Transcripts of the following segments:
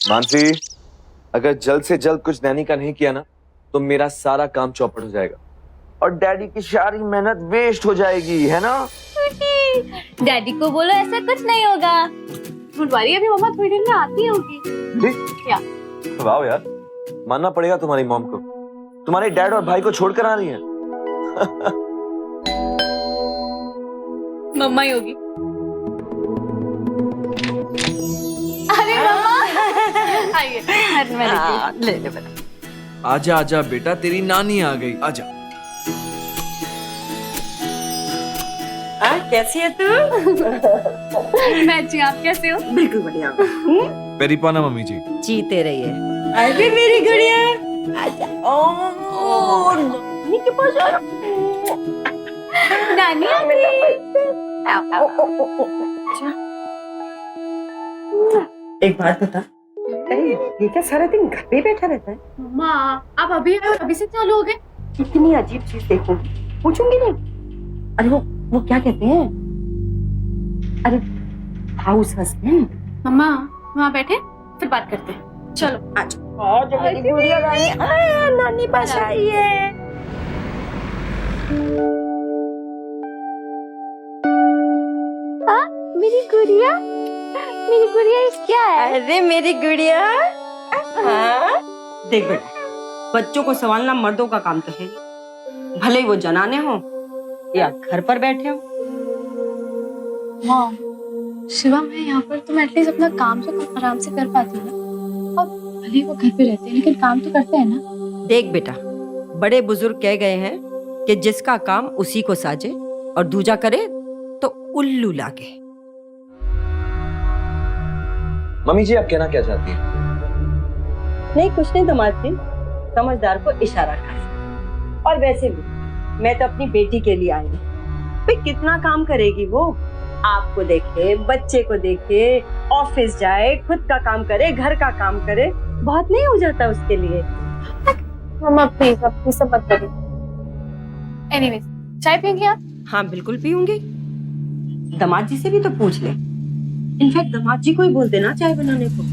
मानसी, अगर जल्द से जल्द कुछ नैनी का नहीं किया ना तो मेरा सारा काम चौपट हो जाएगा और डैडी की सारी मेहनत वेस्ट हो जाएगी, है ना? डैडी को बोलो ऐसा कुछ नहीं होगा। डोंट वरी, अभी मम्मा थोड़ी देर में आती होगी। क्या? वाह यार, मानना पड़ेगा तुम्हारी मॉम को, तुम्हारे डैड और भाई को छोड़कर आ रही हैं। मम्मा ही होगी। अरे मम्मा आइए। ले ले बेटा। आजा आजा बेटा, तेरी नानी आ गई, आजा। कैसी है तू? मैं अच्छी, आप कैसे हो? बिल्कुल बढ़िया। पेरीपाना मम्मी जी। जीते रहिए। अरे मेरी गुड़िया, आजा। ओ नानी के पास आ रहा। नानी एक बात बता, ये क्या सारा दिन घर पे बैठा रहता है? मम्मा आप अभी आए और अभी से चालू हो गए? इतनी अजीब चीज देखूंगी, पूछूंगी नहीं? अरे वो क्या कहते हैं? अरे हाउस हस्बैंड। मम्मा वहाँ बैठे फिर बात करते हैं, चलो। आज मेरी गुड़िया रानी नानी पास आई है। मेरी गुड़िया क्या है? अरे मेरी गुड़िया, देख बेटा, बच्चों को संभालना मर्दों का काम तो है, भले ही वो जनाने हो या घर पर बैठे हो। मॉम, शिवा मैं यहाँ पर तुम एटलीस्ट अपना काम तो आराम से कर पाती हो ना। और भले ही वो घर पे रहते हैं लेकिन काम तो करते हैं ना। देख बेटा, बड़े बुजुर्ग कह गए हैं कि जिसका काम उसी को साजे और दूजा करे तो उल्लू लागे। मम्मी जी, आप कहना क्या चाहती हैं? नहीं कुछ नहीं दामाद जी, समझदार को इशारा कर। और वैसे भी मैं तो अपनी बेटी के लिए आई हूँ। भाई कितना काम करेगी वो, आपको देखे, बच्चे को देखे, ऑफिस जाए, खुद का काम करे, घर का काम करे, बहुत नहीं हो जाता उसके लिए। मम्मा प्लीज अब ये सब मत करिए। एनीवेज, चाय पियेंगी आप? हाँ बिल्कुल पीऊंगी। दामाद जी से भी तो पूछ ले, इनफैक्ट दामाद जी को ही बोल देना चाय बनाने को।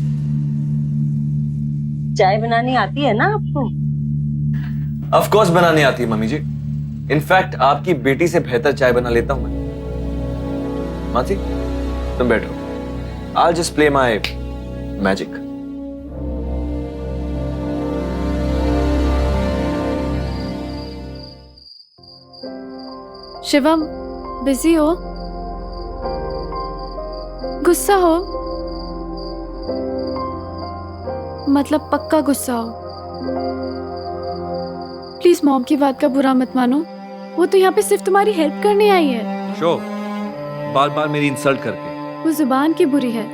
चाय बनानी आती है ना आपको? ऑफ कोर्स बनानी आती है मम्मी जी। इनफैक्ट आपकी बेटी से बेहतर चाय बना लेता हूं मैं। मासी, तुम बैठो, I'll just play my magic. Shivam busy हो? गुस्सा हो? मतलब पक्का गुस्सा हो? प्लीज मॉम की बात का बुरा मत मानो, वो तो यहाँ पे सिर्फ तुम्हारी हेल्प करने आई है। शो, बार बार मेरी इंसल्ट करके। वो जुबान की बुरी है,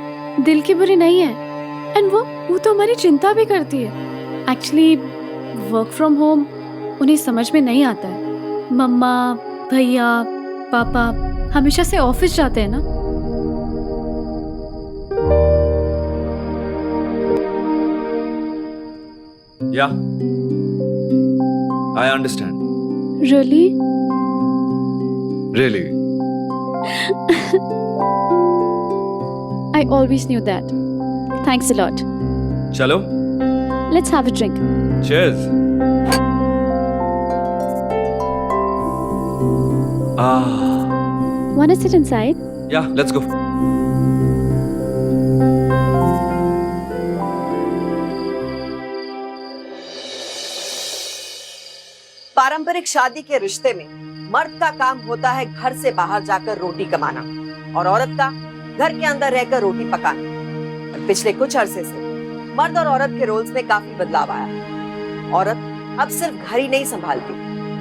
दिल की बुरी नहीं है। एंड वो तो हमारी चिंता भी करती है। एक्चुअली वर्क फ्रॉम होम उन्हें समझ में नहीं आता है। मम्मा, भैया, पापा हमेशा से ऑफिस जाते हैं ना। Yeah, I understand. Really? Really? I always knew that. Thanks a lot. चलो, Let's have a drink. cheers. Wanna sit inside? Yeah, let's go. पारंपरिक शादी के रिश्ते में मर्द का काम होता है घर से बाहर जाकर रोटी कमाना और औरत का घर के अंदर रहकर रोटी पकाना। और पिछले कुछ अरसे से मर्द और औरत के रोल्स में काफी बदलाव आया। औरत अब सिर्फ घर ही नहीं संभालती,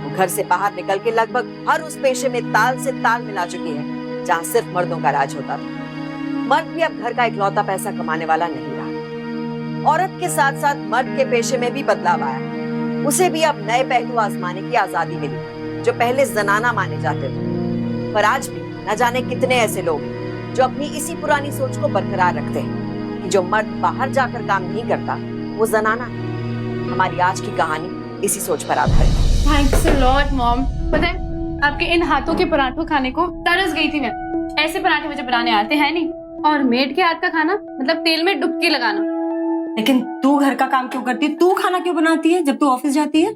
वो घर से बाहर निकल के लगभग हर उस पेशे में ताल से ताल मिला चुकी है जहाँ सिर्फ मर्दों का राज होता था। मर्द भी अब घर का इकलौता पैसा कमाने वाला नहीं रहा। औरत के साथ साथ मर्द के पेशे में भी बदलाव आया। उसे भी अब नए पहलू आजमाने की आजादी मिली जो पहले जनाना माने जाते थे। पर आज भी न जाने कितने ऐसे लोग हैं जो अपनी इसी पुरानी सोच को बरकरार रखते हैं कि जो मर्द बाहर जाकर काम नहीं करता वो जनाना है। हमारी आज की कहानी इसी सोच पर आधारित है। Thanks a lot mom. पता है आपके इन हाथों के पराठों खाने को तरस गई थी मैं। ऐसे पराठे मुझे बनाने आते हैं नहीं, और मेड के हाथ का खाना मतलब तेल में डुबकी लगाना। लेकिन तू घर का काम क्यों करती है? तू खाना क्यों बनाती है जब तू ऑफिस जाती है?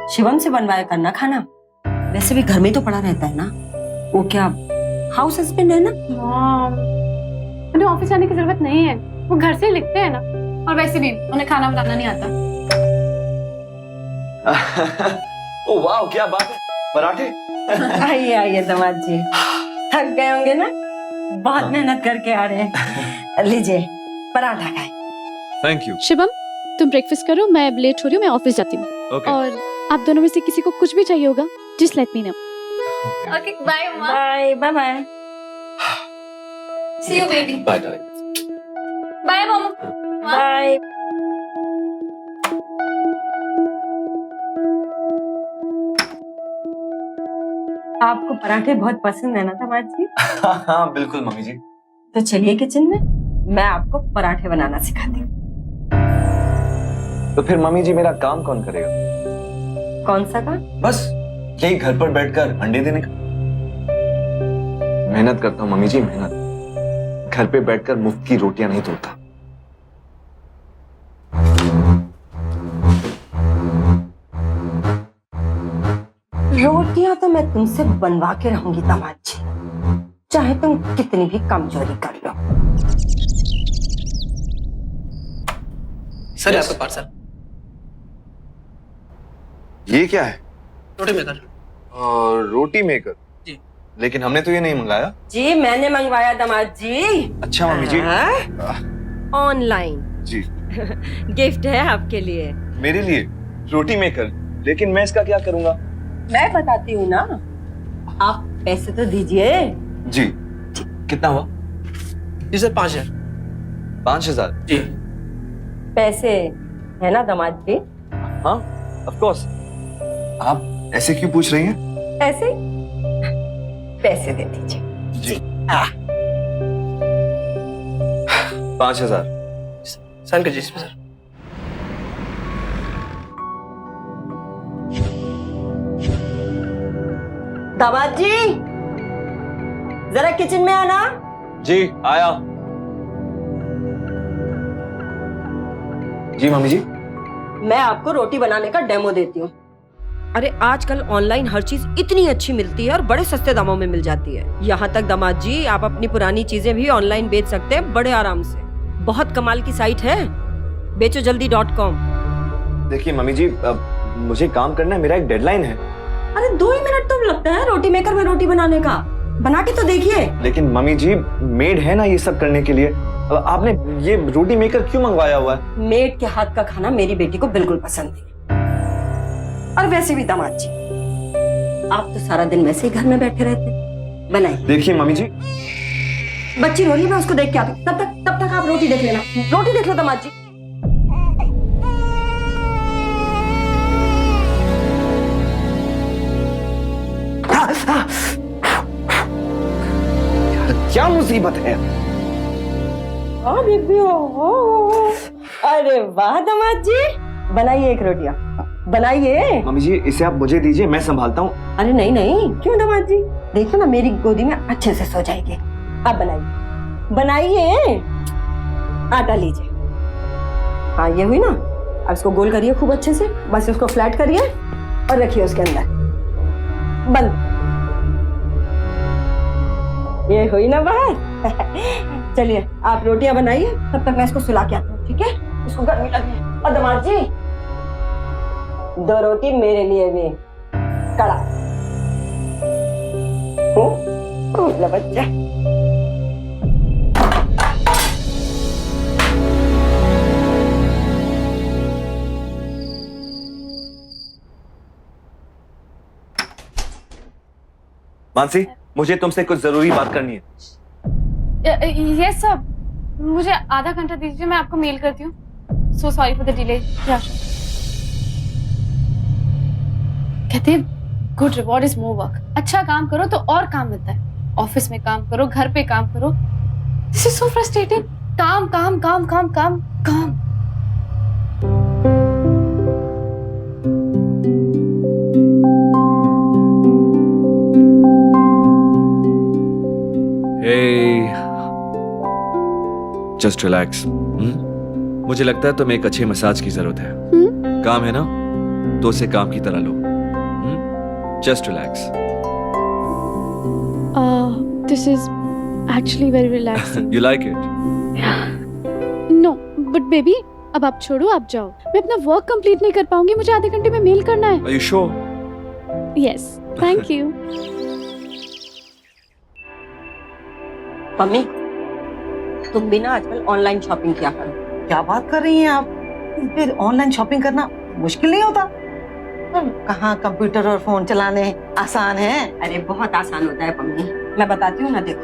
शिवम से बनवाया करना खाना। वैसे भी घर में तो पड़ा रहता है ना, वो क्या हाउस हस्बैंड है ना। उन्हें ऑफिस जाने की जरूरत नहीं है, वो घर से ही लिखते हैं ना। और वैसे भी उन्हें खाना बनाना नहीं आता। ओ वाह, क्या बात है, पराठे। आइए आइए दामाद जी, थक गए होंगे ना, बहुत मेहनत करके आ रहे हैं। लीजिए पराठा खाए। Thank you. शिवम, तुम ब्रेकफास्ट करो, मैं लेट हो रही हूँ, मैं ऑफिस जाती हूँ। Okay. और आप दोनों में से किसी को कुछ भी चाहिए होगा, just let me know. Okay bye mamma, bye bye bye. See you baby, bye bye. Bye mamma. Bye. आपको पराठे बहुत पसंद है ना दामाद जी? हाँ बिल्कुल मम्मी जी। तो चलिए किचन में, मैं आपको पराठे बनाना सिखाती हूँ। तो फिर मम्मी जी मेरा काम कौन करेगा? कौन सा काम? बस यही घर पर बैठकर अंडे देने का। मेहनत करता हूँ मम्मी जी, मेहनत। घर पे बैठकर मुफ्त की रोटियां नहीं तोड़ता। रोटियां तो मैं तुमसे बनवा के रहूंगी दामाद जी, चाहे तुम कितनी भी कमजोरी कर लो। सर आपका पार्सल। ये क्या है? रोटी मेकर। रोटी मेकर? जी। लेकिन हमने तो ये नहीं मंगाया। जी मैंने मंगवाया दामाद जी। अच्छा मम्मी जी। ऑनलाइन जी। गिफ्ट है आपके लिए। मेरे लिए रोटी मेकर? लेकिन मैं इसका क्या करूंगा? मैं बताती हूँ ना, आप पैसे तो दीजिए। जी। कितना हुआ? जी सर 5,000। 5,000? जी। पैसे है ना दामाद जी? हाँ ऑफ कोर्स। आप ऐसे क्यों पूछ रही हैं? ऐसे पैसे दे दीजिए। जी। 5,000। साइन कर दीजिए सर। दामाद जी जरा किचन में आना। जी आया। जी मम्मी जी। मैं आपको रोटी बनाने का डेमो देती हूँ। अरे आजकल ऑनलाइन हर चीज इतनी अच्छी मिलती है और बड़े सस्ते दामों में मिल जाती है। यहाँ तक दामाद जी आप अपनी पुरानी चीजें भी ऑनलाइन बेच सकते हैं बड़े आराम से। बहुत कमाल की साइट है बेचोजल्दी.com। देखिए मम्मी जी, मुझे काम करना है, मेरा एक डेडलाइन है। अरे 2 ही मिनट तो लगता है रोटी मेकर में रोटी बनाने का, बना के तो देखिए। लेकिन मम्मी जी मेड है ना ये सब करने के लिए। अब आपने ये रोटी मेकर क्यों मंगवाया हुआ है? मेड के हाथ का खाना मेरी बेटी को बिल्कुल पसंद नहीं। और वैसे भी दामाद जी आप तो सारा दिन वैसे ही घर में बैठे रहते, बनाइए। देखिए मम्मी जी, बच्ची रो रही है, मैं उसको देख के आती हूँ। तब तक आप रोटी देख लेना। रोटी देख लो दामाद जी। क्या मुसीबत है? अरे वाह दामाद जी, बनाइए एक रोटियां, बनाइए। मम्मी जी इसे आप मुझे दीजिए, मैं संभालता हूँ। अरे नहीं नहीं, क्यों दामाद जी, देखिए ना मेरी गोदी में अच्छे से सो जाएगी। आप बनाइए बनाइए। आटा लीजिए। हाँ ये हुई ना, अब इसको गोल करिए खूब अच्छे से, बस इसको फ्लैट करिए और रखिए उसके अंदर। बंद। ये हुई ना बाहर। चलिए आप रोटियां बनाइए, तब तक मैं इसको सुला के आता हूँ, ठीक है? इसको गर्मी लगी है। और दामाद जी 2 रोटी मेरे लिए भी, कड़ा। ले बच्चा। मानसी, मुझे तुमसे कुछ जरूरी बात करनी है। यस सर, मुझे आधा घंटा दीजिए, मैं आपको मेल करती हूँ। So sorry for the delay. कहते हैं good reward is more work. अच्छा काम करो तो और काम मिलता है। ऑफिस में काम करो, घर पे काम करो, दिस इज सो फ्रस्ट्रेटिंग। काम काम काम काम काम काम। Hey, just relax. मुझे लगता है तुम्हें एक अच्छे मसाज की जरूरत है। काम है ना, तो उसे काम की तरह लो। Just relax. This is actually very relaxing. You like it? No but baby, अब आप छोड़ो, आप जाओ। मैं अपना वर्क कंप्लीट नहीं कर पाऊंगी, मुझे आधे घंटे में मेल करना है। Are you sure? Yes, thank you. Mummy, तुम भी ना आजकल ऑनलाइन शॉपिंग किया करो। क्या बात कर रही हैं आप? फिर ऑनलाइन शॉपिंग करना मुश्किल नहीं होता? कहाँ कंप्यूटर और फोन चलाने आसान है? अरे बहुत आसान होता है मम्मी, मैं बताती हूँ ना, देखो।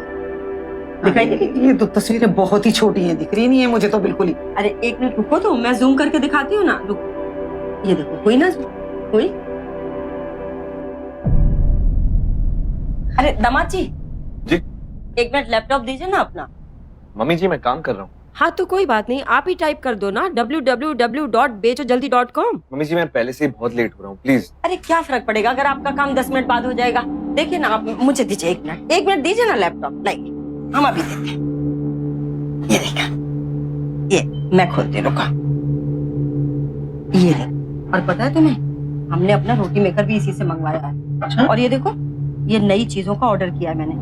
दिखाई दे रही? ये तो तस्वीरें बहुत ही छोटी हैं, दिख रही नहीं है मुझे तो बिल्कुल ही। अरे एक मिनट रुको, तो मैं जूम करके दिखाती हूँ ना, रुको। ये देखो, हुई ना zoom? हुई? अरे दामाद जी, जी? एक मिनट लैपटॉप दीजिए ना अपना। मम्मी जी मैं काम कर रहा हूँ। हाँ तो कोई बात नहीं, आप ही टाइप कर दो ना www.bechojaldhi.com। मम्मी जी मैं पहले से ही बहुत लेट हो रहा हूँ, प्लीज। अरे क्या फर्क पड़ेगा अगर आपका काम 10 मिनट बाद हो जाएगा। देखिए ना, आप मुझे दीजिए एक मिनट दीजिए ना लैपटॉप। लाइए, हम अभी देते हैं। ये देखा, ये मैं खोलते, रुका। ये देख, और पता है तुम्हें, हमने अपना रोटी मेकर भी इसी से मंगवाया है। अच्छा? और ये देखो, ये नई चीजों का ऑर्डर किया है मैंने।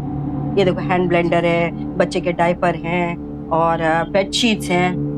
ये देखो, हैंड ब्लेंडर है, बच्चे के डायपर हैं और बेड शीट्स हैं।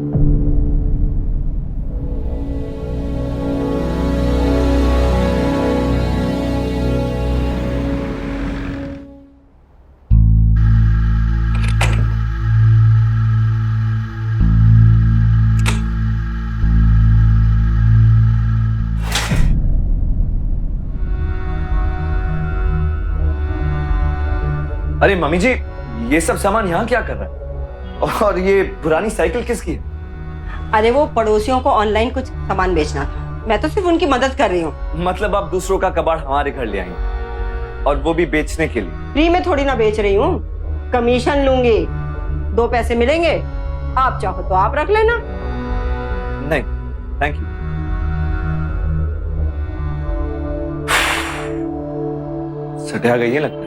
अरे मम्मी जी, ये सब सामान यहाँ क्या कर रहा है? और ये पुरानी साइकिल किसकी है? अरे वो पड़ोसियों को ऑनलाइन कुछ सामान बेचना था, मैं तो सिर्फ उनकी मदद कर रही हूँ। मतलब आप दूसरों का कबाड़ हमारे घर ले आएंगे, और वो भी बेचने के लिए? फ्री में थोड़ी ना बेच रही हूँ, कमीशन लूंगी, 2 पैसे मिलेंगे। आप चाहो तो आप रख लेना। नहीं, थैंक यू। सटिया गई है लगता है।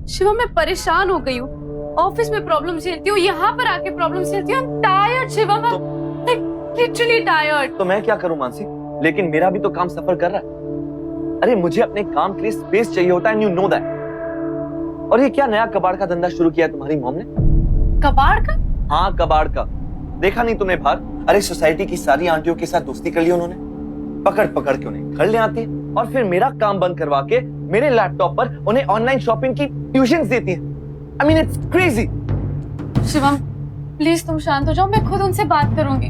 शिवा, मैं परेशान हो गई हूँ। ऑफिस में प्रॉब्लम झेलती हूँ, यहाँ पर आके प्रॉब्लम झेलती हूँ। I'm tired, शिवा, मैं literally tired। तो मैं क्या करूं मानसी? लेकिन मेरा भी तो काम सफर कर रहा है। अरे मुझे अपने काम के लिए स्पेस चाहिए होता है, and you know that। और ये क्या नया कबाड़ का धंधा शुरू किया है तुम्हारी मॉम ने? कबाड़ का? हाँ, कबाड़ का। देखा नहीं तुमने बाहर? अरे सोसाइटी की सारी आंटियों के साथ दोस्ती कर ली उन्होंने। पकड़ पकड़ के उन्हें घर ले आती है, और फिर मेरा काम बंद करवा के मेरे लैपटॉप पर उन्हें ऑनलाइन शॉपिंग की ट्यूशंस देती है। I mean, it's crazy। Shivam, please तुम शांत हो जाओ, मैं खुद उनसे बात करूंगी।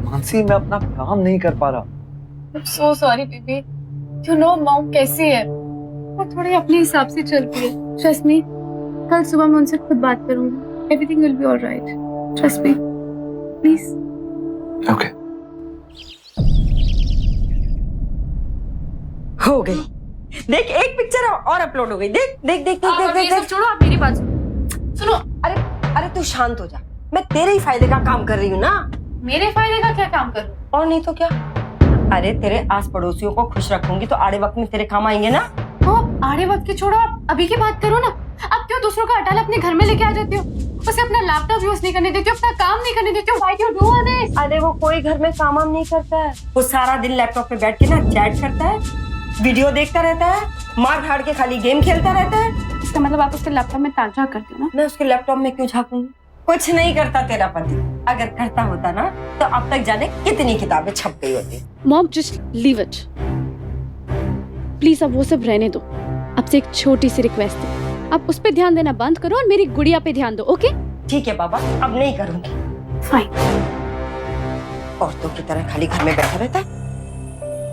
मानसी, मैं अपना काम नहीं कर पा रहा। I'm so sorry, baby। You know mom कैसी है, वो थोड़ी अपने हिसाब से चलती है। Trust me, कल सुबह मैं उनसे खुद बात करूंगी। Everything will be all right। Trust me, please। Okay। हो गई, देख एक पिक्चर और अपलोड हो गई। देख देख देख देख देख देख, देख। छोड़ो, आप मेरी बात सुनो। अरे अरे तू शांत हो जा, मैं तेरे ही फायदे का काम कर रही हूँ ना। मेरे फायदे का क्या काम करूं? और नहीं तो क्या। अरे तेरे आस पड़ोसियों को खुश रखूंगी तो आड़े वक्त में तेरे काम आएंगे ना। आप आड़े वक्त की छोड़ो, आप अभी की बात करो ना। आप क्यों दूसरों का अटाला अपने घर में लेके आ जाती हो? उसे अपना लैपटॉप यूज नहीं करने देती हो, अपना काम नहीं करने देती हो। Why do you do all this? अरे वो कोई घर में काम नहीं करता है, वो सारा दिन लैपटॉप पे बैठ के ना चैट करता है, वीडियो देखता रहता है, मार धाड़ के खाली गेम खेलता रहता है। इसका मतलब आप उसके लैपटॉप में ताजा करती हो ना? मैं उसके लैपटॉप में क्यों झांकूंगी? कुछ नहीं करता तेरा पति। अगर करता होता ना तो अब तक जाने कितनी किताबें छप गई होती। Mom, just leave it please. अब वो सब रहने दो। आपसे एक छोटी सी रिक्वेस्ट है, आप उस पे ध्यान देना बंद करो और मेरी गुड़िया पे ध्यान दो। ओके? ठीक है बाबा, अब नहीं करूंगी। फाइन। औरतों की तरह खाली घर में बैठा रहता है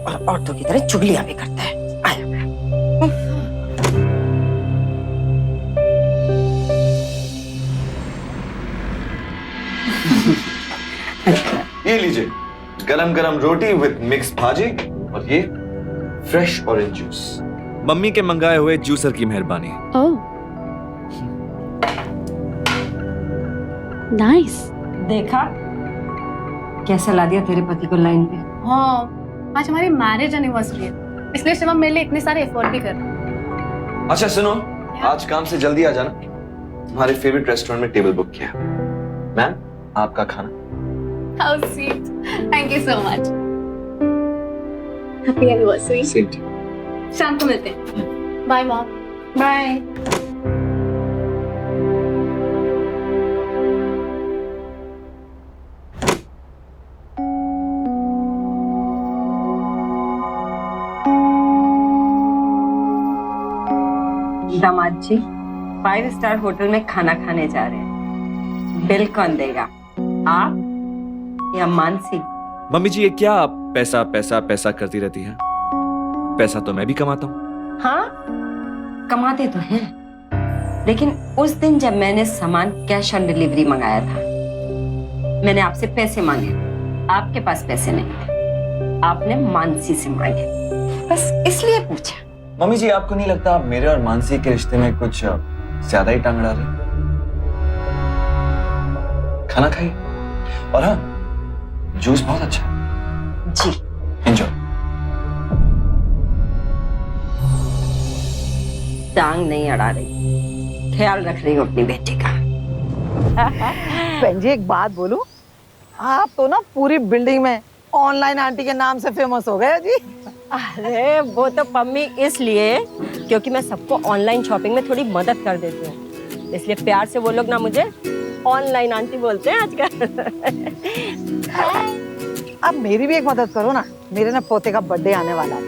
और औरतों की तरह चुगलियां भी करता है। आया। ये लीजिए, गरम गरम रोटी विद मिक्स भाजी, और ये फ्रेश ऑरेंज जूस। मम्मी के मंगाए हुए जूसर की मेहरबानी। ओह, नाइस। देखा कैसा ला दिया तेरे पति को लाइन पे। हाँ, आज हमारी मैरिज एनिवर्सरी है, इसलिए शिवम मेरे लिए इतने सारे एफर्ट भी कर रहा है। अच्छा सुनो, आज काम से जल्दी आ जाना, तुम्हारे फेवरेट रेस्टोरेंट में टेबल बुक किया। मैम, आपका खाना। How sweet, thank you so much. Happy anniversary. Same to you. शाम को मिलते हैं। Bye mom. बाय। दामाद जी 5 स्टार होटल में खाना खाने जा रहे हैं। बिल कौन देगा, आप या मानसी? मम्मी जी, ये क्या आप पैसा पैसा पैसा करती रहती हैं? पैसा तो मैं भी कमाता हूँ। हाँ, कमाते तो हैं, लेकिन उस दिन जब मैंने सामान कैश ऑन डिलीवरी मंगाया था, मैंने आपसे पैसे मांगे, आपके पास पैसे नहीं थे, आपने मानसी से मांगे, बस इसलिए पूछा। मम्मी जी, आपको नहीं लगता आप मेरे और मानसी के रिश्ते में कुछ ज्यादा ही टांग अड़ा रहे? खाना खाइए, और हाँ, जूस बहुत अच्छा है। जी एंजॉय। टांग नहीं अड़ा रही, ख्याल रख रही हूँ अपनी बेटी का। बहन जी एक बात बोलूं, आप तो ना पूरी बिल्डिंग में ऑनलाइन आंटी के नाम से फेमस हो गए जी। अरे वो तो पम्मी इसलिए क्योंकि मैं सबको ऑनलाइन शॉपिंग में थोड़ी मदद कर देती हूँ, इसलिए प्यार से वो लोग ना मुझे ऑनलाइन आंटी बोलते हैं आजकल। आप मेरी भी एक मदद करो ना, मेरे ना पोते का बर्थडे आने वाला है,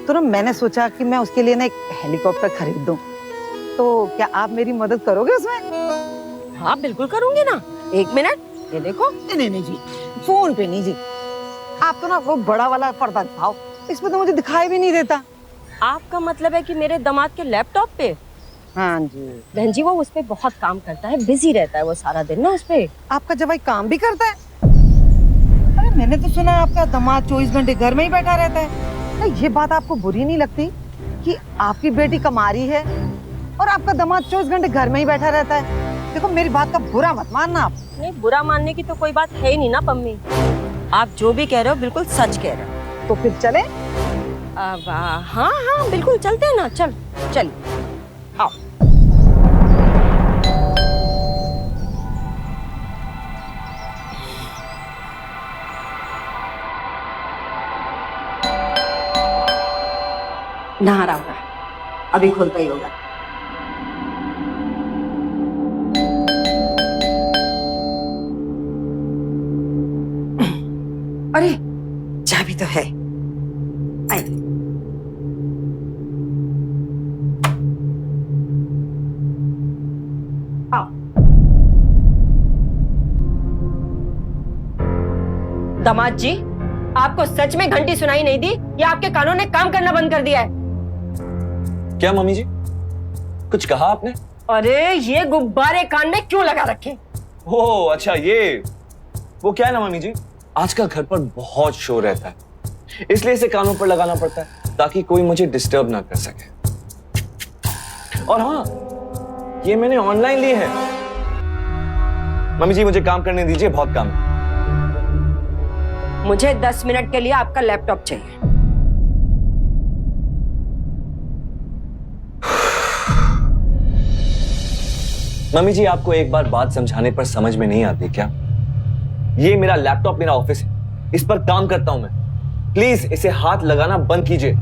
तो ना मैंने सोचा कि मैं उसके लिए ना एक हेलीकॉप्टर खरीद दूं, तो क्या आप मेरी मदद करोगे उसमें? हाँ बिल्कुल करूंगी ना, 1 मिनट, ये देखो। नहीं जी, फोन पे नहीं जी, आप तो ना वो बड़ा वाला पर्दा दिखाओ, इसमें तो मुझे दिखाई भी नहीं देता। आपका मतलब है कि मेरे दामाद के लैपटॉप पे? हाँ जी। बहन जी वो उस पे बहुत काम करता है, बिजी रहता है वो सारा दिन ना उस पे। आपका जवाई काम भी करता है? अरे मैंने तो सुना आपका दामाद 24 घंटे घर में ही बैठा रहता है। ये बात आपको बुरी नहीं लगती कि आपकी बेटी कमारी है और आपका दामाद 24 घंटे घर में ही बैठा रहता है? देखो मेरी बात का बुरा मत मानना आप। नहीं, बुरा मानने की तो कोई बात है ही नहीं ना पम्मी, आप जो भी कह रहे हो बिल्कुल सच कह रहे हो। तो फिर चले? हाँ हाँ बिल्कुल चलते हैं ना, चल चल आओ। नहा रहा होगा, अभी खुलता ही होगा। अरे चाबी तो है, आई। आओ। दामाद जी, आपको सच में घंटी सुनाई नहीं दी या आपके कानों ने काम करना बंद कर दिया है? क्या मम्मी जी, कुछ कहा आपने? अरे ये गुब्बारे कान में क्यों लगा रखे? ओह अच्छा, ये वो क्या है ना मम्मी जी, आजकल घर पर बहुत शोर रहता है, इसलिए इसे कानों पर लगाना पड़ता है ताकि कोई मुझे डिस्टर्ब ना कर सके। और हाँ, ये मैंने ऑनलाइन लिए हैं। मम्मी जी मुझे काम करने दीजिए, बहुत काम है। मुझे 10 मिनट के लिए आपका लैपटॉप चाहिए। मम्मी जी आपको एक बार बात समझाने पर समझ में नहीं आती क्या? ये मेरा लैपटॉप मेरा ऑफिस है, इस पर काम करता हूं मैं। प्लीज इसे हाथ लगाना बंद कीजिए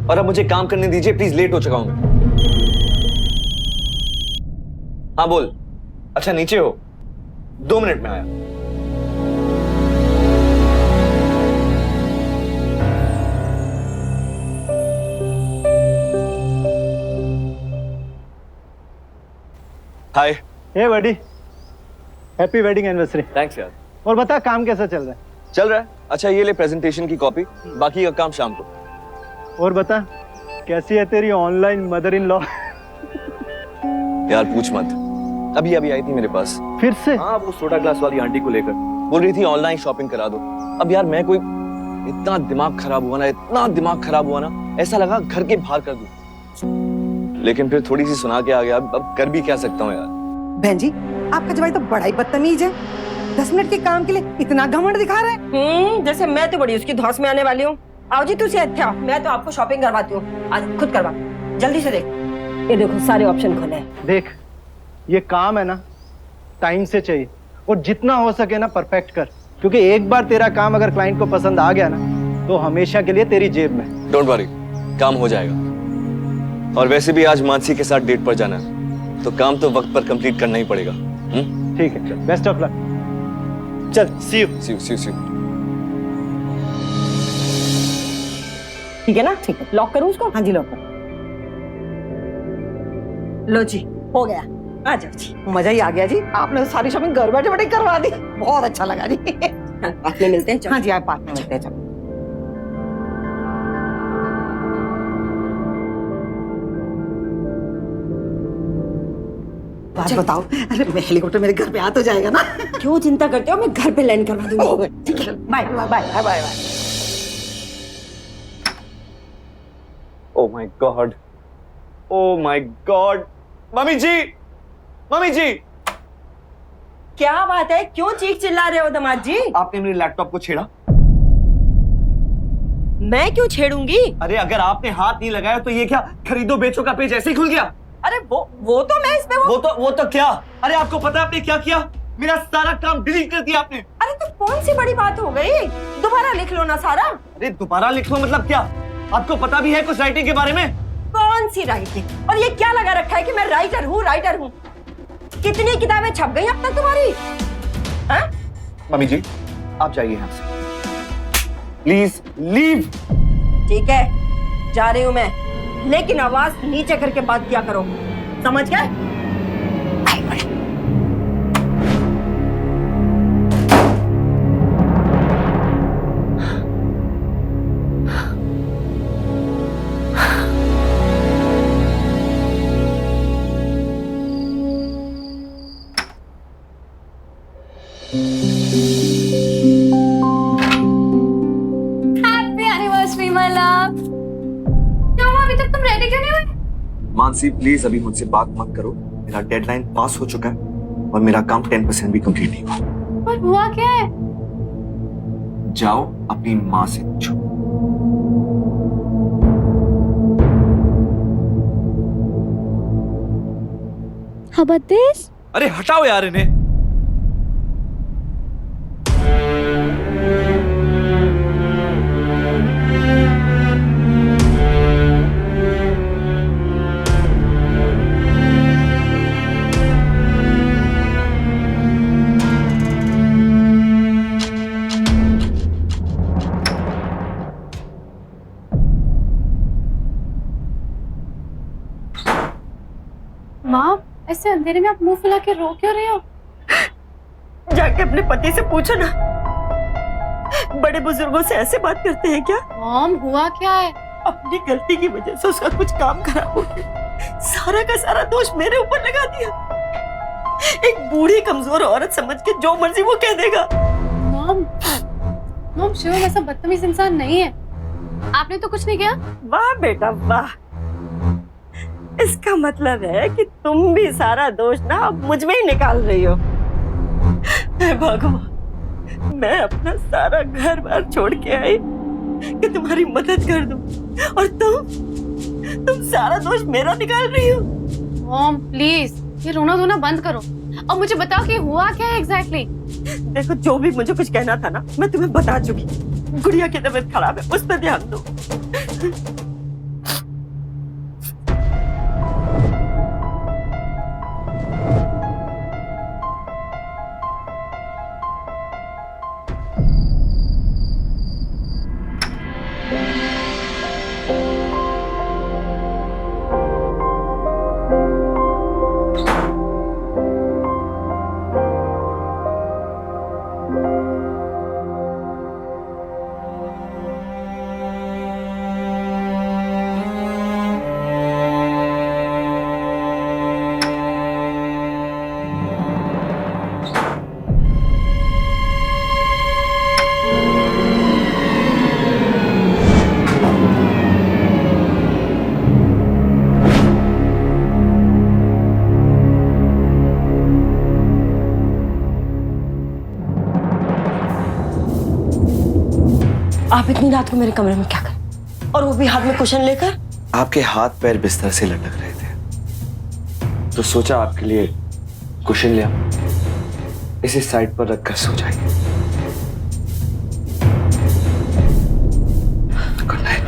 और अब मुझे काम करने दीजिए प्लीज, लेट हो चुका हूं मैं। हाँ बोल। अच्छा नीचे हो, 2 मिनट में आया। हाय। हे बडी, हैप्पी वेडिंग एनिवर्सरी। थैंक्स यार। और बता काम कैसा चल रहा है? चल रहा है। अच्छा ये ले प्रेजेंटेशन की कॉपी, बाकी का काम शाम को। और बता कैसी है तेरी ऑनलाइन मदर इन लॉ? यार पूछ मत, अभी अभी आई थी मेरे पास। फिर से? हाँ वो सोडा ग्लास वाली आंटी को लेकर बोल रही थी ऑनलाइन शॉपिंग करा दो। अब यार मैं कोई इतना दिमाग खराब हुआ ना, इतना दिमाग खराब हुआ ना, ऐसा लगा घर के बाहर कर दूं। लेकिन फिर थोड़ी सी सुना के आ गया, अब कर भी क्या सकता हूँ यार। बहन जी आपका जवाई तो बड़ा ही बदतमीज है, 10 मिनट के काम के लिए इतना घमंड दिखा रहे हैं। जैसे मैं तो बड़ी उसकी धौंस में आने वाली हूँ। आओ जी तुझे अच्छा, मैं तो आपको शॉपिंग करवाती हूँ, आज खुद करवा। जल्दी से देख, ये देखो सारे ऑप्शन खुले हैं। देख ये काम है ना, टाइम से चाहिए और जितना हो सके ना परफेक्ट कर, क्योंकि एक बार तेरा काम अगर क्लाइंट को पसंद आ गया ना तो हमेशा के लिए तेरी जेब में। डोंट वरी, काम हो जाएगा। और वैसे भी आज मानसी के साथ डेट पर जाना है, तो काम तो वक्त पर कंप्लीट करना ही पड़ेगा। ठीक है, चल, बेस्ट ऑफ लक। चल, सी यू। C you. ठीक है ना? ठीक है, लॉक करूं उसको? हाँ जी, लॉक कर। लो जी, हो गया। आ जाओ जी। मजा ही आ गया जी, आपने तो सारी शॉपिंग घर बैठे बैठे करवा दी, बहुत अच्छा लगा जी। बाद में मिलते हैं। चलो। हाँ जी, आप बाद में मिलते हैं। चलो। बात बताओ, अरे मैं हेलीकॉप्टर मेरे घर पे आ तो जाएगा ना? क्यों चिंता करते हो, मैं घर पे लैंड करवा दूंगी। ठीक है, bye bye bye bye. Oh my god, mummy जी। क्या बात है, क्यों चीख चिल्ला रहे हो दामाद जी? आपने मेरे लैपटॉप को छेड़ा। मैं क्यों छेड़ूंगी? अरे अगर आपने हाथ नहीं लगाया तो ये क्या खरीदो बेचो का पेज ऐसे ही खुल गया? अरे वो तो मैं इसमें वो तो क्या? अरे आपको पता है आपने क्या किया? मेरा सारा काम डिलीट कर दिया आपने। अरे तो कौन सी बड़ी बात हो गई, दोबारा लिख लो ना सारा। अरे दोबारा लिख लो मतलब क्या? आपको पता भी है कुछ राइटिंग के बारे में? कौन सी राइटिंग? और ये क्या लगा रखा है कि मैं राइटर हूँ? कितनी किताबें छप गई अब तक तुम्हारी? मम्मी जी आप जाइए यहाँ से, प्लीज लीव। ठीक है, जा रही हूँ मैं, लेकिन आवाज नीचे करके बात किया करो, समझ गए? Happy anniversary my love. क्या हुआ, अभी तक तुम रेडी क्यों नहीं हुए? मानसी प्लीज अभी मुझसे बात मत करो, मेरा डेडलाइन पास हो चुका है और मेरा काम 10% भी कंप्लीट नहीं हुआ। पर हुआ क्या है? जाओ अपनी माँ से पूछो। How about this? अरे हटाओ यार इन्हें। माँ, ऐसे अंधेरे में आप मुंह फुला के रो क्यों रहे हो? जाके अपने पति से पूछो ना, बड़े बुजुर्गों से ऐसे बात करते हैं क्या? मॉम, हुआ क्या है? अपनी गलती की वजह से उसका कुछ काम खराब हो गया, सारा का सारा दोष मेरे ऊपर लगा दिया। एक बूढ़ी कमजोर औरत समझ के जो मर्जी वो कह देगा। मॉम शिव ऐसा बदतमीज इंसान नहीं है। आपने तो कुछ नहीं किया। वाह बेटा वाह, इसका मतलब है कि तुम भी सारा दोष ना अब मुझ में ही निकाल रही हो। भगवान, मैं अपना सारा घर बार छोड़ के आई कि तुम्हारी मदद कर दूं, और तुम सारा दोष मेरा निकाल रही हो। मॉम प्लीज, ये रोना धोना बंद करो और मुझे बताओ कि हुआ क्या है एग्जैक्टली। देखो, जो भी मुझे कुछ कहना था ना, मैं तुम्हें बता चुकी। गुड़िया की तबीयत खराब है, उस पर ध्यान दो। आप इतनी रात को मेरे कमरे में क्या कर, और वो भी हाथ में कुशन लेकर? आपके हाथ पैर बिस्तर से लटक रहे थे तो सोचा आपके लिए कुशन ले आऊं। इसे साइड पर रखकर सो जाइए। Good night.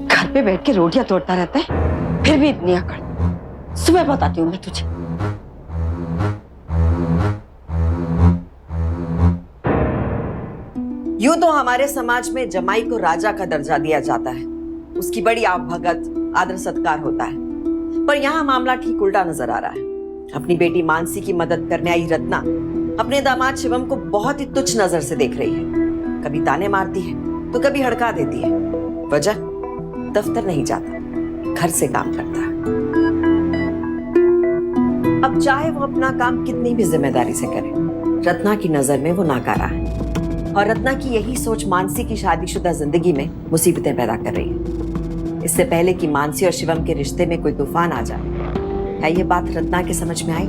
घर पे बैठ के रोटियां तोड़ता रहता है, फिर भी इतनी अकड़। सुबह बताती हूँ मैं तुझे। यूं तो हमारे समाज में जमाई को राजा का दर्जा दिया जाता है, उसकी बड़ी आप भगत आदर सत्कार होता है, पर यहाँ मामला ठीक उल्टा नजर आ रहा है। अपनी बेटी मानसी की मदद करने आई रत्ना अपने दामाद शिवम को बहुत ही तुच्छ नजर से देख रही है। कभी ताने मारती है तो कभी हड़का देती है। वजह, दफ्तर नहीं जाता, घर से काम करता है। अब चाहे वो अपना काम कितनी भी जिम्मेदारी से करे, रत्ना की नजर में वो नाकारा है। और रत्ना की यही सोच मानसी की शादीशुदा जिंदगी में मुसीबतें पैदा कर रही है। इससे पहले कि मानसी और शिवम के रिश्ते में कोई तूफान आ जाए, क्या ये बात रत्ना के समझ में आई?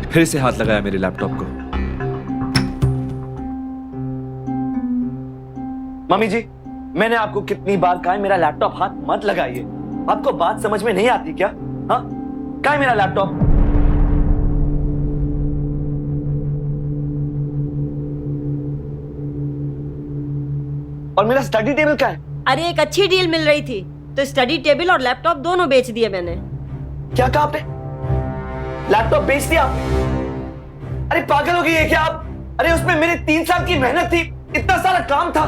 फिर से हाथ लगाया मेरे लैपटॉप को। मम्मी जी, मैंने आपको कितनी बार कहा है मेरा लैपटॉप हाथ मत लगाइए। आपको बात समझ में नहीं आती क्या? हाँ, कहाँ है मेरा लैपटॉप? और मेरा स्टडी टेबल कहाँ है? अरे एक अच्छी डील मिल रही थी तो स्टडी टेबल और लैपटॉप दोनों बेच दिए मैंने। क्या कहा आपने? लैपटॉप बेच दिया आपने? अरे पागल हो गई है क्या आप? अरे उसमें मेरे 3 साल की मेहनत थी, इतना सारा काम था,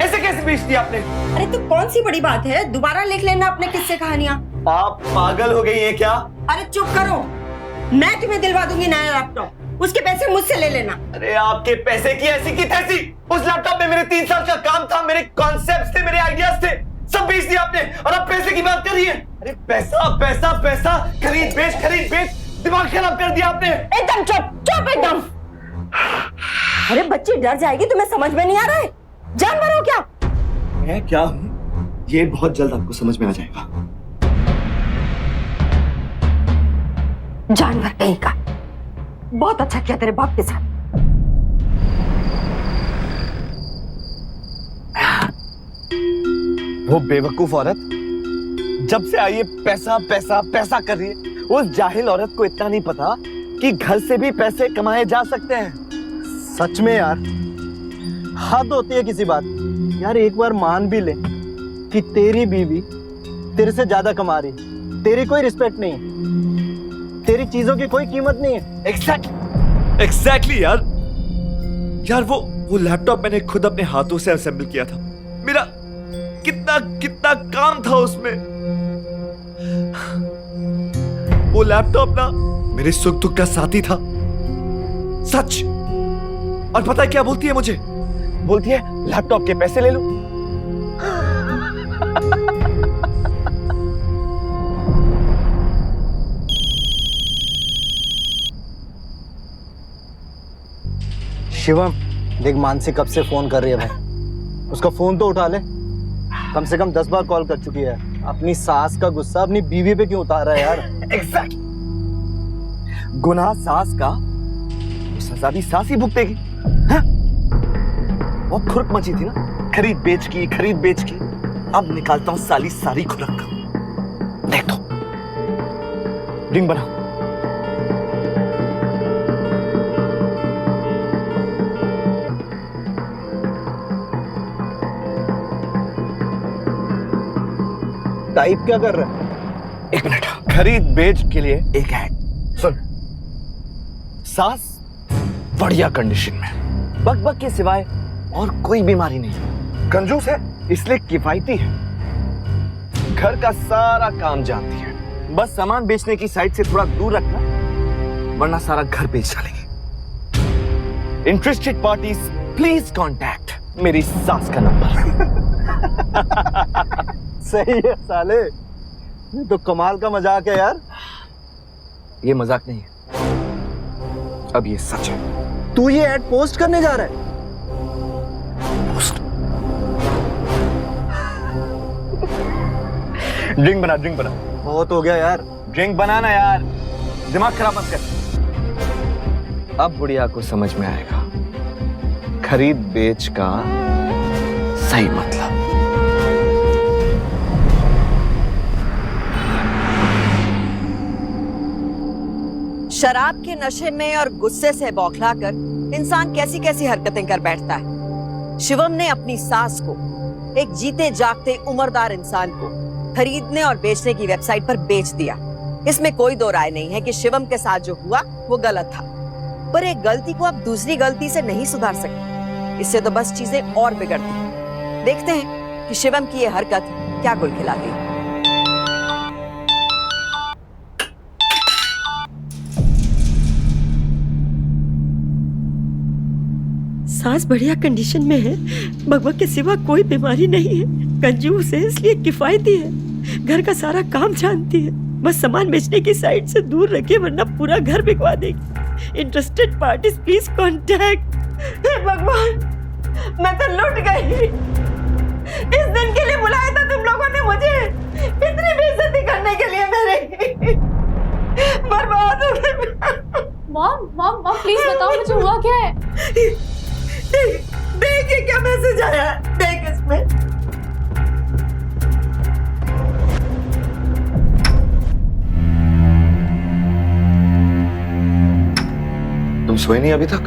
ऐसे कैसे बेच दिया आपने? अरे तो कौन सी बड़ी बात है, दोबारा लिख लेना अपने किस्से कहानियां। आप पागल हो गई है क्या? अरे चुप करो, मैं तुम्हें दिलवा दूंगी नया लैपटॉप, उसके पैसे मुझसे ले लेना। अरे आपके पैसे की ऐसी की तैसी, उस लैपटॉप में मेरे 3 साल का काम था, मेरे कॉन्सेप्ट्स थे, मेरे आइडियाज थे, सब बेच दिया आपने और आप पैसे की बात कर रही है। अरे पैसा पैसा पैसा, खरीद बेच, दिमाग खराब कर दिया आपने। एकदम चुप एकदम। अरे बच्ची डर जाएगी, तुम्हें समझ में नहीं आ रहा है? जानवर हो क्या? मैं क्या हूं ये बहुत जल्द आपको समझ में आ जाएगा। जानवर कहीं का। बहुत अच्छा किया तेरे बाप के साथ। वो बेवकूफ औरत जब से आई है पैसा पैसा पैसा कर रही है। उस जाहिल औरत को इतना नहीं पता कि घर से भी पैसे कमाए जा सकते हैं। सच में यार, हद होती है किसी बात की। यार एक बार मान भी ले कि तेरी बीवी तेरे से ज्यादा कमा रही, तेरी कोई रिस्पेक्ट नहीं है, तेरी चीजों की कोई कीमत नहीं है। एग्जैक्टली यार वो लैपटॉप मैंने खुद अपने हाथों से असेंबल किया था। मेरा कितना काम था उसमें। वो लैपटॉप ना मेरे सुख दुख का साथी था, सच। और पता है क्या बोलती है मुझे? बोलती है लैपटॉप के पैसे ले लो। शिवम देख, मानसी कब से फोन कर रही है भाई, उसका फोन तो उठा ले। कम से कम 10 बार कॉल कर चुकी है। अपनी सास का गुस्सा अपनी बीवी पे क्यों उतार रहा है यार? एग्जैक्टली, गुनाह सास का, सजा भी सास ही भुगतेगी। बहुत खुरक मची थी ना, खरीद बेच की। अब निकालता हूं साली सारी खुरक। देख तो, ड्रिंक बनाओ। टाइप क्या कर रहा है? 1 मिनट, खरीद बेच के लिए एक ऐड सुन। सास बढ़िया कंडीशन में, बक के सिवाय और कोई बीमारी नहीं, कंजूस है इसलिए किफायती है, घर का सारा काम जानती है, बस सामान बेचने की साइड से थोड़ा दूर रखना वरना सारा घर बेच डालेगी। इंटरेस्टेड पार्टीज प्लीज कांटेक्ट मेरी सास का नंबर। सही है साले, ये तो कमाल का मजाक है यार। ये मजाक नहीं है, अब ये सच है। तू ये ऐड पोस्ट करने जा रहा है? पोस्ट? ड्रिंक बना। बहुत हो गया यार। ड्रिंक बनाना यार। दिमाग खराब मत कर। अब बुढ़िया को समझ में आएगा खरीद बेच का सही मतलब। शराब के नशे में और गुस्से से बौखलाकर इंसान कैसी कैसी हरकतें कर बैठता है। शिवम ने अपनी सास को, एक जीते जागते उम्रदार इंसान को, खरीदने और बेचने की वेबसाइट पर बेच दिया। इसमें कोई दो राय नहीं है कि शिवम के साथ जो हुआ वो गलत था, पर एक गलती को आप दूसरी गलती से नहीं सुधार सकते। इससे तो बस चीजें और बिगड़ती हैं। देखते हैं कि शिवम की ये हरकत क्या गुल खिलाती है। सास बढ़िया कंडीशन में है, भगवान के सिवा कोई बीमारी नहीं है, कंजूस है इसलिए किफायती है, घर का सारा काम जानती है, बस सामान बेचने की साइड से दूर रखे वरना पूरा घर बिकवा देगी। Interested parties please contact. हे भगवान, मैं तो लुट गई। इस दिन के लिए बुलाया था तुम लोगों ने मुझे, इतनी बेइज्जती करने के लिए मेरे। बर्बाद हो गई। मॉम मॉम मॉम प्लीज बताओ मुझे हुआ क्या है। देखिए क्या मैसेज आया है, देख इसमें। तुम सोए नहीं अभी तक?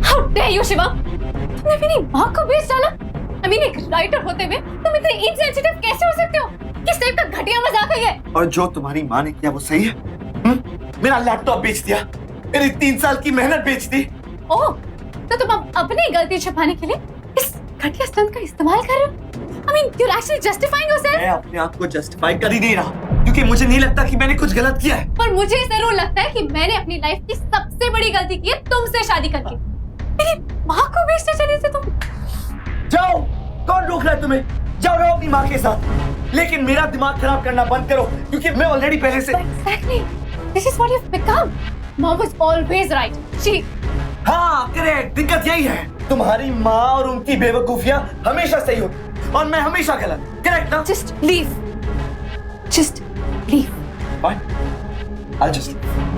How dare you, Shiva? तुमने मेरी माँ को बेच डाला। I mean, एक राइटर होते हुए तुम इतने इनसेंसिटिव कैसे हो सकते हो? किस टाइप का घटिया मजाक है ये? और जो तुम्हारी माँ ने किया वो सही है? मेरा लैपटॉप बेच दिया, मेरी 3 साल की मेहनत बेच दी। ओह, तो तुम अब अपनी गलती छुपाने के लिए इस घटिया स्टंट का इस्तेमाल कर रहे हो? I mean, you're actually justifying yourself. मैं अपने आप को जस्टिफाई कर ही नहीं रहा, क्योंकि मुझे नहीं लगता कि मैंने कुछ गलत किया है। पर मुझे जरूर लगता है कि मैंने अपनी लाइफ की सबसे बड़ी गलती की है तुमसे शादी करके। मेरी माँ को बेचने चले थे तुम। जाओ, कौन रोक रहा है तुम्हें? जाओ रहो अपनी माँ के साथ, लेकिन मेरा दिमाग खराब करना बंद करो, क्योंकि मैं ऑलरेडी पहले से। Exactly. This is what you've become. Mom was always right. She. हाँ, करेक्ट। दिक्कत यही है, तुम्हारी माँ और उनकी बेवकूफियाँ हमेशा सही होती और मैं हमेशा गलत। करेक्ट ना? Just leave. Just leave. Fine. I'll just leave.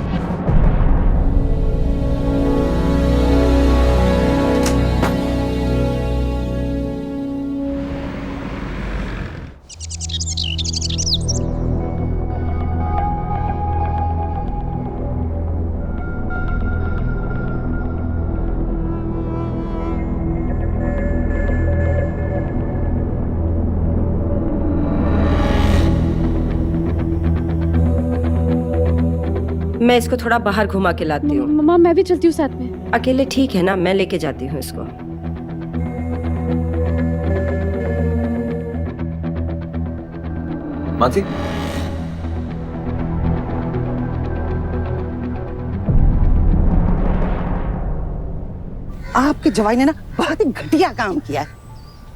मैं इसको थोड़ा बाहर घुमा के लाती हूँ। मम्मा मैं भी चलती हूँ साथ में। अकेले ठीक है ना, मैं लेके जाती हूँ इसको। मानसी, आपके जवाई ने ना बहुत ही घटिया काम किया है।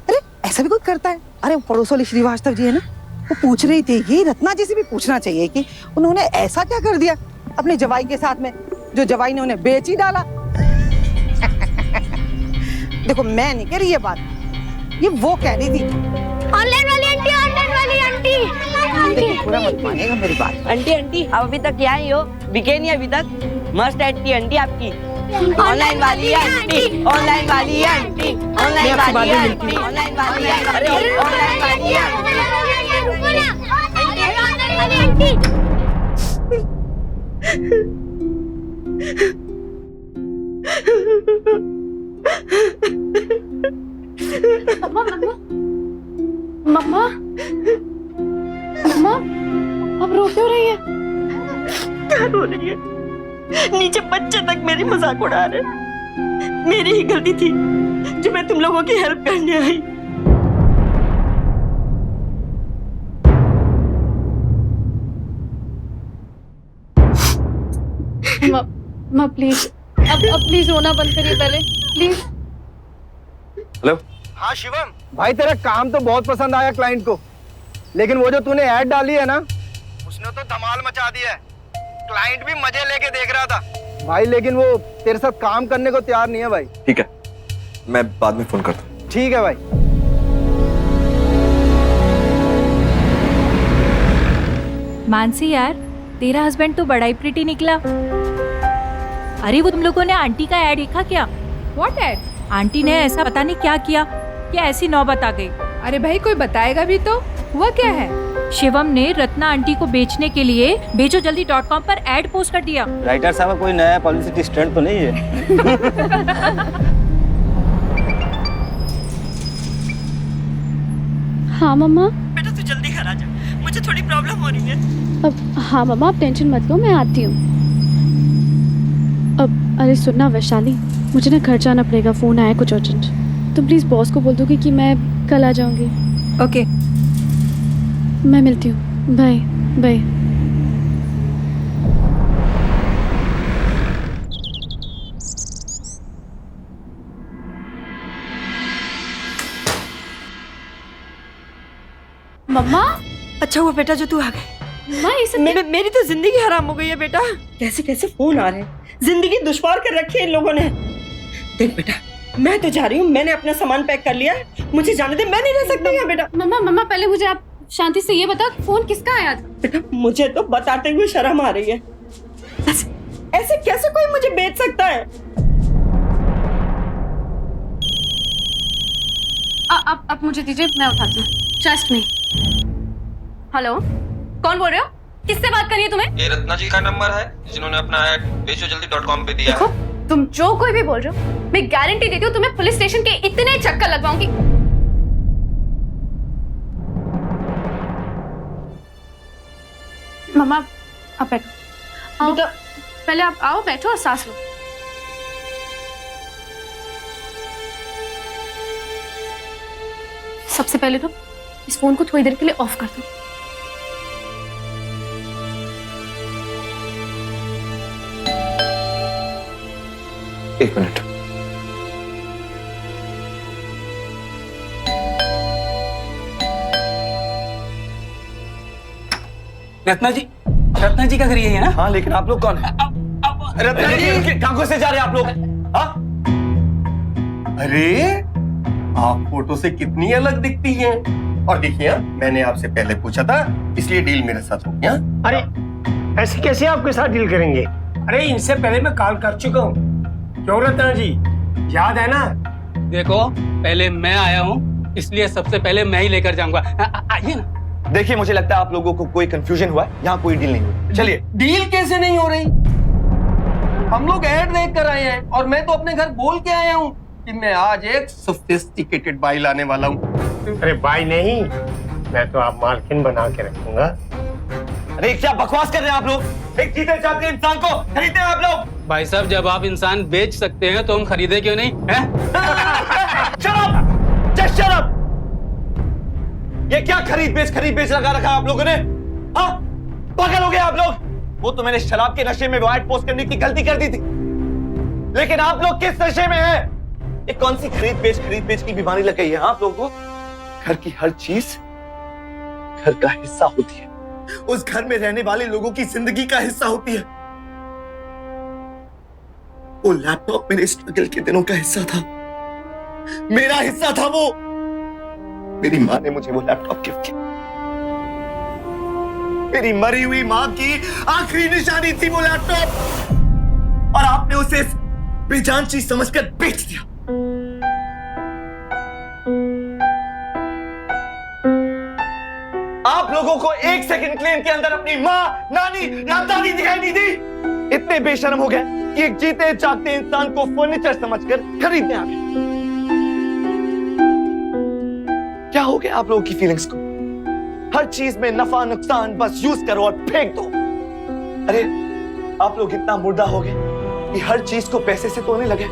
अरे ऐसा भी कोई करता है? अरे वो पड़ोस वाली श्रीवास्तव जी है ना, वो पूछ रही थी कि रत्ना जी से भी पूछना चाहिए कि उन्होंने ऐसा क्या कर दिया अपने जवाई के साथ में, जो जवाई ने उन्हें बेच ही डाला। देखो मैं नहीं कह रही ये बात, ये वो कह रही थी। ऑनलाइन वाली आंटी, ऑनलाइन वाली आंटी। देखिए पूरा मत मानेगा मेरी बात। आंटी आंटी आप अभी तक यहाँ ही हो, बिके नहीं अभी तक? मस्त आंटी आंटी आपकी। ऑनलाइन वाली आंटी, ऑनलाइन वाली आंटी, ऑनलाइन वाली आंटी, ऑनलाइन वाली आंटी, अरे ऑनलाइन वाली आंटी। मम्मा मम्मा मम्मा अब रो क्यों रही है? क्या रो रही है? नीचे बच्चे तक मेरी मजाक उड़ा रहे। मेरी ही गलती थी जो मैं तुम लोगों की हेल्प करने आई। माँ प्लीज अब प्लीज रोना बंद करिए पहले प्लीज। हेलो। हाँ शिवम भाई, तेरा काम तो बहुत पसंद आया क्लाइंट को, लेकिन वो जो तूने ऐड डाली है ना, उसने तो धमाल मचा दिया है। क्लाइंट भी मजे लेके देख रहा था भाई, लेकिन वो तेरे साथ काम करने को तैयार नहीं है भाई। ठीक है, मैं बाद में फोन करता हूँ। ठीक है भाई। मानसी यार, तेरा हस्बैंड तो बड़ा ही प्रिटी निकला। अरे वो तुम लोगों ने आंटी का ऐड देखा क्या? What add? आंटी ने ऐसा पता नहीं क्या किया कि ऐसी नौबत आ गई। अरे भाई कोई बताएगा भी तो, हुआ क्या है? शिवम ने रत्ना आंटी को बेचने के लिए बेचोजल्दी.com पर ऐड पोस्ट कर दिया। राइटर साहब कोई नया पब्लिसिटी स्टंट तो नहीं है? हाँ मम्मा। बेटा तू जल्दी घर आ जा, मुझे थोड़ी प्रॉब्लम हो रही है। अब हाँ मम्मा, आप टेंशन मत लो, मैं आती हूँ। अब अरे सुनना वैशाली, मुझे ना घर जाना पड़ेगा, फ़ोन आया कुछ अर्जेंट। तुम प्लीज़ बॉस को बोल दोगे कि मैं कल आ जाऊँगी। ओके। मैं मिलती हूँ, बाय बाय। मम्मा। अच्छा हुआ बेटा जो तू आ गई। मम्मा ये सब मेरी तो जिंदगी हराम हो गई है बेटा। कैसे कैसे फोन आ रहे हैं, जिंदगी दुश्वार कर रखी है इन लोगों ने। देख बेटा, मैं तो जा रही हूँ, मैंने अपना सामान पैक कर लिया है, मुझे जाने दे, मैं नहीं रह सकता यहाँ बेटा। मम्मा पहले मुझे आप शांति से ये बताओ कि फोन किसका आया था? बेटा मुझे तो बताते हुए शर्म आ रही है। ऐसे कैसे कोई मुझे बेच सकता है? अब मुझे दीजिए, मैं उठाती हूँ। Trust me. हेलो, कौन बोल रहे हो? किससे बात करनी है तुम्हें? ये रत्ना जी का नंबर है जिन्होंने अपना ऐड बेचोजल्दी.com पे दिया। देखो, तुम जो कोई भी बोल रहे हो, मैं गारंटी देती हूँ तुम्हें पुलिस स्टेशन के इतने चक्कर लगवाऊंगी। मम्मा आप बैठो, आओ पहले आप आओ, बैठो और सांस लो। सबसे पहले तो इस फोन को थोड़ी देर के लिए ऑफ कर दो। एक मिनट। रत्ना जी का घर यही है ना? हाँ, लेकिन आप लोग कौन है? रत्ना जी कहाँ से जा रहे हैं आप लोग? हाँ? अरे आप फोटो से कितनी अलग दिखती हैं। और देखिए, मैंने आपसे पहले पूछा था, इसलिए डील मेरे साथ हो गया। अरे ऐसे कैसे आपके साथ डील करेंगे? अरे इनसे पहले मैं कॉल कर चुका हूँ। क्यों रत्ना जी, याद है ना? देखो पहले मैं आया हूँ, इसलिए सबसे पहले मैं ही लेकर जाऊंगा। आइए ना। देखिए, मुझे लगता है आप लोगों को कोई कंफ्यूजन हुआ है। यहाँ कोई डील नहीं हुई। चलिए। डील कैसे नहीं हो रही? हम लोग ऐड देख कर आए हैं और मैं तो अपने घर बोल के आया हूँ कि मैं आज एक सोफिस्टिकेटेड बाई लाने वाला हूँ। अरे बाई नहीं, मैं तो आप मालकिन बना के रखूंगा। अरे क्या बकवास कर रहे हैं आप लोग? एक जीते जागते इंसान को खरीदते हैं आप लोग? भाई साहब, जब आप इंसान बेच सकते हैं तो हम खरीदे क्यों नहीं? शराब! ये क्या खरीद बेच लगा रखा आप लोगों ने? हाँ? पागल हो गए आप लोग? वो तो मैंने शराब के नशे में ऐड पोस्ट करने की गलती कर दी थी, लेकिन आप लोग किस नशे में हैं? ये कौन सी खरीद बेच की बीमारी लग गई है आप लोगों को? घर की हर चीज घर का हिस्सा होती है, उस घर में रहने वाले लोगों की जिंदगी का हिस्सा होती है। वो लैपटॉप मेरे स्ट्रगल के दिनों का हिस्सा था, मेरा हिस्सा था वो। मेरी माँ ने मुझे वो लैपटॉप गिफ्ट किया। मेरी मरी हुई माँ की आखिरी निशानी थी वो लैपटॉप, और आपने उसे बेजान चीज समझकर बेच दिया। आप लोगों को एक सेकंड के लिए इनके अंदर अपनी माँ, नानी या दादी दिखाई नहीं दी? इतने बेशर्म हो गए कि एक जीते जागते इंसान को फर्नीचर समझकर खरीदने आ गए। क्या हो गया आप लोगों की फीलिंग्स को? हर चीज में नफा नुकसान बस यूज करो और फेंक दो। अरे आप लोग इतना मुर्दा हो गए कि हर चीज को पैसे से तोड़ने लगे।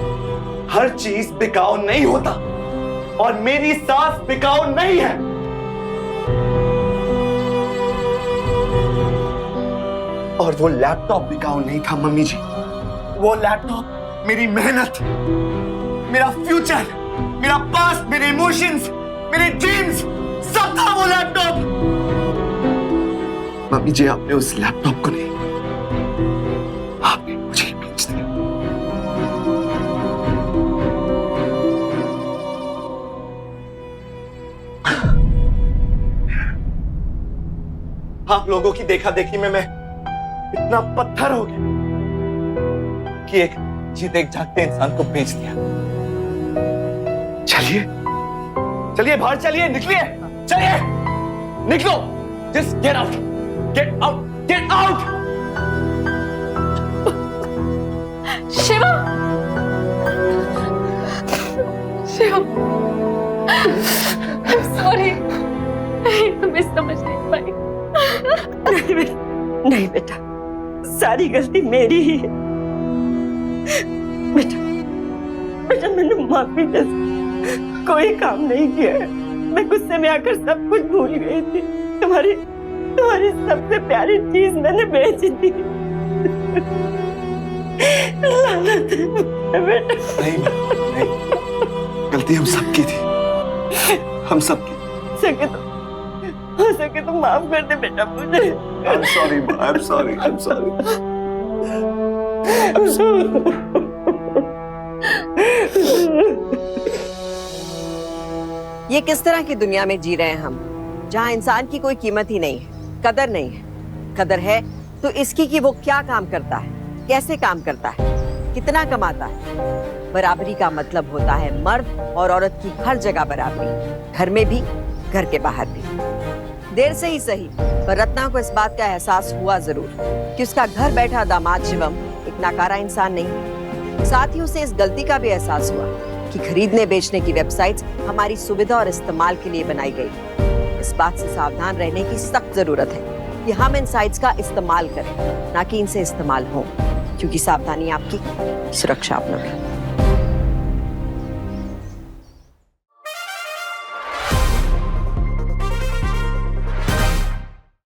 हर चीज बिकाऊ नहीं होता, और मेरी सास बिकाऊ नहीं है। और वो लैपटॉप बिकाऊ नहीं था मम्मी जी। वो लैपटॉप मेरी मेहनत, मेरा फ्यूचर, मेरा पास्ट, मेरे इमोशंस, मेरे ड्रीम्स, सब था वो लैपटॉप। मम्मी जी, आपने उस लैपटॉप को नहीं, आपने मुझे बेच दिया। आप लोगों की देखा देखी में मैं इतना पत्थर हो गया कि एक जीते एक जागते इंसान को बेच दिया। चलिए चलिए बाहर चलिए, निकलिए, चलिए, निकलो, just get out, get out, get out. Shiva, Shiva, I'm sorry, मैं तुम्हें समझ नहीं पाई। नहीं बेटा, सारी गलती मेरी ही है। बेटा, बेटा मैंने माफी दे, कोई काम नहीं किया है। मैं गुस्से में आकर सब कुछ भूल गई थी। तुम्हारी सबसे प्यारी चीज मैंने बेची थी। लानत है बेटा। नहीं, गलती हम सबकी थी, हम सबकी। हो सके तो माफ कर दे बेटा मुझे। I'm sorry, I'm sorry, I'm sorry. I'm sorry. ये किस तरह की दुनिया में जी रहे हैं हम, जहाँ इंसान की कोई कीमत ही नहीं है, कदर नहीं है। कदर है तो इसकी कि वो क्या काम करता है, कैसे काम करता है, कितना कमाता है। बराबरी का मतलब होता है मर्द और औरत की हर जगह बराबरी, घर में भी, घर के बाहर भी। देर से ही सही, पर रत्ना को इस बात का एहसास हुआ जरूर कि उसका घर बैठा दामाद शिवम एक नाकारा इंसान नहीं। साथ ही उसे इस गलती का भी एहसास हुआ कि खरीदने बेचने की वेबसाइट्स हमारी सुविधा और इस्तेमाल के लिए बनाई गई। इस बात से सावधान रहने की सख्त जरूरत है कि हम इन साइट्स का इस्तेमाल करें, ना कि इनसे इस्तेमाल हो, क्योंकि सावधानी आपकी, सुरक्षा अपनों की।